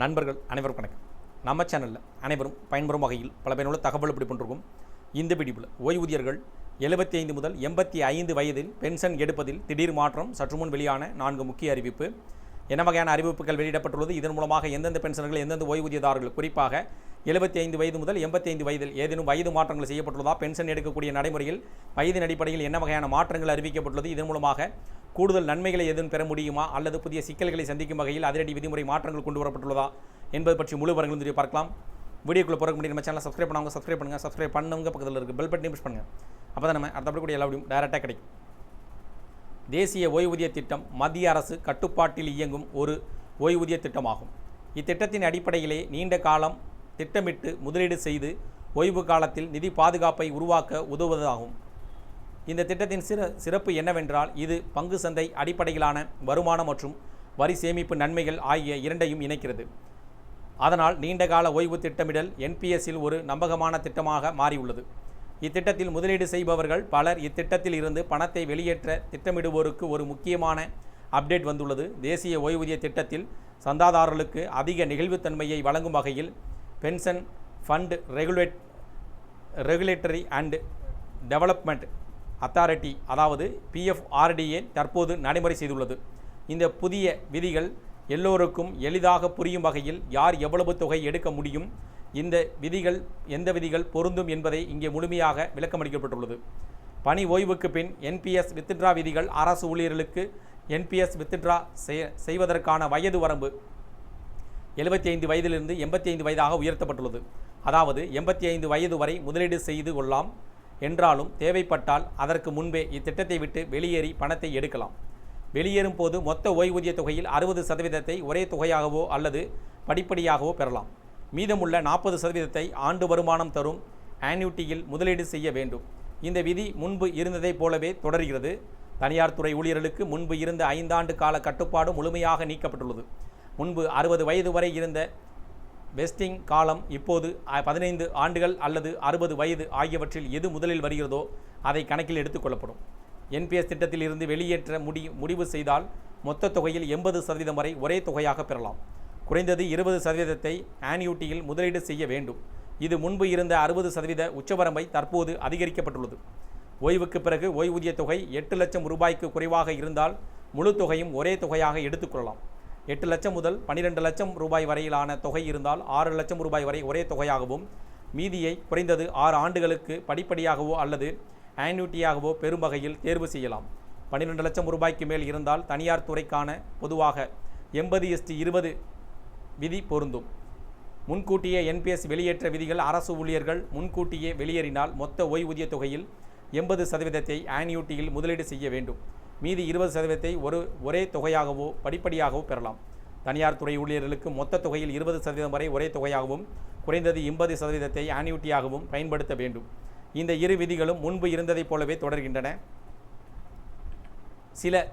நண்பர்கள் அனைவருக்கும் வணக்கம். நம்ம சேனலில் அனைவரும் பயன்பெறும் வகையில் பல பயனுள்ள தகவல் இப்படி பண்ணிருக்கும். இந்த வீடியோவில் ஓய்வூதியர்கள் 75 முதல் 85 வயதில் பென்ஷன் எடுப்பதில் திடீர் மாற்றம், சற்று முன் வெளியான 4 முக்கிய அறிவிப்பு. என்ன வகையான அறிவிப்புகள் வெளியிடப்பட்டுள்ளது, இதன் மூலமாக எந்தெந்த பென்ஷன்கள், எந்தெந்த ஓய்வூதியதாரர்கள், குறிப்பாக 75 வயது முதல் 85 வயதில் ஏதேனும் வயது மாற்றங்கள் செய்யப்பட்டுள்ளதா, பென்ஷன் எடுக்கக்கூடிய நடைமுறையில் வயதின் அடிப்படையில் என்ன வகையான மாற்றங்கள் அறிவிக்கப்பட்டுள்ளது, இதன் மூலமாக கூடுதல் நன்மைகளை எதுவும் பெற முடியுமா அல்லது புதிய சிக்கல்களை சந்திக்கும் வகையில் அதிரடி விதிமுறை மாற்றங்கள் கொண்டு வரப்பட்டுள்ளதா என்பது பற்றி முழு விவரங்களும் பார்க்கலாம். வீடியோக்குள்ள போகிற முடியும். நம்ம சேனலை சப்ஸ்கிரைப் பண்ணுவாங்க, சப்ஸ்கிரைப் பண்ணுங்க, பக்கத்தில் இருக்க பெல் பட்டனை புஷ் பண்ணுங்கள். அப்போ தான் நம்ம அடுத்தபடி கூட எல்லா வீடியும் டைரெக்டாக கிடைக்கும். தேசிய ஓய்வூதிய திட்டம் மத்திய அரசு கட்டுப்பாட்டில் இயங்கும் ஒரு ஓய்வூதிய திட்டமாகும். இத்திட்டத்தின் அடிப்படையிலே நீண்ட காலம் திட்டமிட்டு முதலீடு செய்து ஓய்வு காலத்தில் நிதி பாதுகாப்பை உருவாக்க உதவுவதாகும். இந்த திட்டத்தின் சிறப்பு என்னவென்றால், இது பங்கு சந்தை அடிப்படையிலான வருமானம் மற்றும் வரி சேமிப்பு நன்மைகள் ஆகிய இரண்டையும் இணைக்கிறது. அதனால் நீண்டகால ஓய்வு திட்டமிடல் என்பிஎஸ்ஸில் ஒரு நம்பகமான திட்டமாக மாறியுள்ளது. இத்திட்டத்தில் முதலீடு செய்பவர்கள் பலர் இத்திட்டத்தில் இருந்து பணத்தை வெளியேற்ற திட்டமிடுவோருக்கு ஒரு முக்கியமான அப்டேட் வந்துள்ளது. தேசிய ஓய்வூதிய திட்டத்தில் சந்தாதாரர்களுக்கு அதிக நெகிழ்வுத்தன்மையை வழங்கும் வகையில் pension fund regulatory and development authority, அதாவது PFRDA தற்போது நடைமுறை செய்துள்ளது. இந்த புதிய விதிகள் எல்லோருக்கும் எளிதாக புரியும் வகையில் யார் எவ்வளவு தொகை எடுக்க முடியும், எந்த விதிகள் பொருந்தும் என்பதை இங்கே முழுமையாக விளக்கமளிக்கப்பட்டுள்ளது. பணி ஓய்வுக்கு பின் NPS வித்ட்ரா விதிகள் அரசு ஊழியர்களுக்கு NPS வித்ட்ரா செய்வதற்கான வயது வரம்பு 75 வயதிலிருந்து 85 வயதாக உயர்த்தப்பட்டுள்ளது. அதாவது 85 வயது வரை முதலீடு செய்து கொள்ளலாம் என்றாலும் தேவைப்பட்டால் அதற்கு முன்பே இத்திட்டத்தை விட்டு வெளியேறி பணத்தை எடுக்கலாம். வெளியேறும் போது மொத்த ஓய்வூதிய தொகையில் 60% ஒரே தொகையாகவோ அல்லது படிப்படியாகவோ பெறலாம். மீதமுள்ள 40% ஆண்டு வருமானம் தரும் ஆன்யூட்டியில் முதலீடு செய்ய வேண்டும். இந்த விதி முன்பு இருந்ததைப் போலவே தொடர்கிறது. தனியார் துறை ஊழியர்களுக்கு முன்பு இருந்த 5 ஆண்டு கால கட்டுப்பாடு முழுமையாக நீக்கப்பட்டுள்ளது. முன்பு 60 வயது வரை இருந்த வெஸ்டிங் காலம் இப்போது 15 ஆண்டுகள் அல்லது 60 வயது ஆகியவற்றில் எது முதலில் வருகிறதோ அதை கணக்கில் எடுத்துக்கொள்ளப்படும். NPS திட்டத்தில் இருந்து வெளியேற்ற முடிவு செய்தால் மொத்த தொகையில் 80% வரை ஒரே தொகையாக பெறலாம். குறைந்தது 20% ஆன்யூட்டியில் முதலீடு செய்ய வேண்டும். இது முன்பு இருந்த 60% உச்சவரம்பை தற்போது அதிகரிக்கப்பட்டுள்ளது. ஓய்வுக்கு பிறகு ஓய்வூதிய தொகை 8 லட்சம் ரூபாய்க்கு குறைவாக இருந்தால் முழு தொகையும் ஒரே தொகையாக எடுத்துக்கொள்ளலாம். 8 லட்சம் முதல் 12 லட்சம் ரூபாய் வரையிலான தொகை இருந்தால் 6 லட்சம் ரூபாய் வரை ஒரே தொகையாகவும், மீதியை குறைந்தது 6 ஆண்டுகளுக்கு படிப்படியாகவோ அல்லது ஆன்யூட்டியாகவோ பெரும் வகையில் தேர்வு செய்யலாம். 12 லட்சம் ரூபாய்க்கு மேல் இருந்தால் தனியார் துறைக்கான பொதுவாக 80:20 விதி பொருந்தும். முன்கூட்டியே NPS வெளியேற்ற விதிகள் அரசு ஊழியர்கள் முன்கூட்டியே வெளியேறினால் மொத்த ஓய்வூதிய தொகையில் 80% ஆன்யூட்டியில் முதலீடு செய்ய வேண்டும். மீதி 20% ஒரே தொகையாகவோ படிப்படியாகவோ பெறலாம். தனியார் துறை ஊழியர்களுக்கு மொத்த தொகையில் 20% வரை ஒரே தொகையாகவும், குறைந்தது 80% ஆன்யூட்டியாகவும் பயன்படுத்த வேண்டும். இந்த இரு விதிகளும் முன்பு இருந்ததைப் போலவே தொடர்கின்றன. சில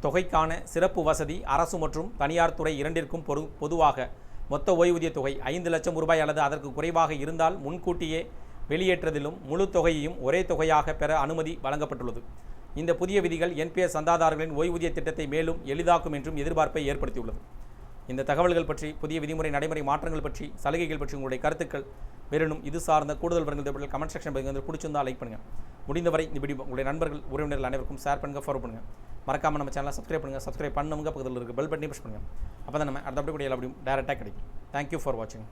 தொகைக்கான சிறப்பு வசதி அரசு மற்றும் தனியார் துறை இரண்டிற்கும் பொதுவாக மொத்த ஓய்வூதிய தொகை 5 லட்சம் ரூபாய் அல்லது அதற்கு குறைவாக இருந்தால் முன்கூட்டியே வெளியேற்றதிலும் முழு தொகையையும் ஒரே தொகையாக பெற அனுமதி வழங்கப்பட்டுள்ளது. இந்த புதிய விதிகள் NPS சந்தாதாரர்களின் ஓய்வூதிய திட்டத்தை மேலும் எளிதாக்கும் என்றும் எதிர்பார்ப்பை ஏற்படுத்தியுள்ளது. இந்த தகவல்கள் பற்றி, புதிய விதிமுறை நடைமுறை மாற்றங்கள் பற்றி, சலுகைகள் பற்றி உங்களுடைய கருத்துக்கள் வேறனும் இது சார்ந்த கூடுதல் விவரங்கள் கமெண்ட் செக்ஷன் பிடிச்சிருந்தால் லைக் பண்ணுங்கள். முடிந்தவரை இந்த வீடியோ உங்களுடைய நண்பர்கள், உறவினர்கள் அனைவருக்கும் ஷேர் பண்ணுங்கள், ஃபாலோ பண்ணுங்கள். மறக்காமல் நம்ம சேனலை சப்ஸ்கிரைப் பண்ணுங்க, பக்கத்தில் இருக்க பெல் பட்டனை புஷ் பண்ணுங்கள். அப்போ தான் நம்ம அடுத்த கூட எல்லா வீடியும் டைரெக்டாக கிடைக்கும். தேங்க்யூ ஃபார் வாட்சிங்.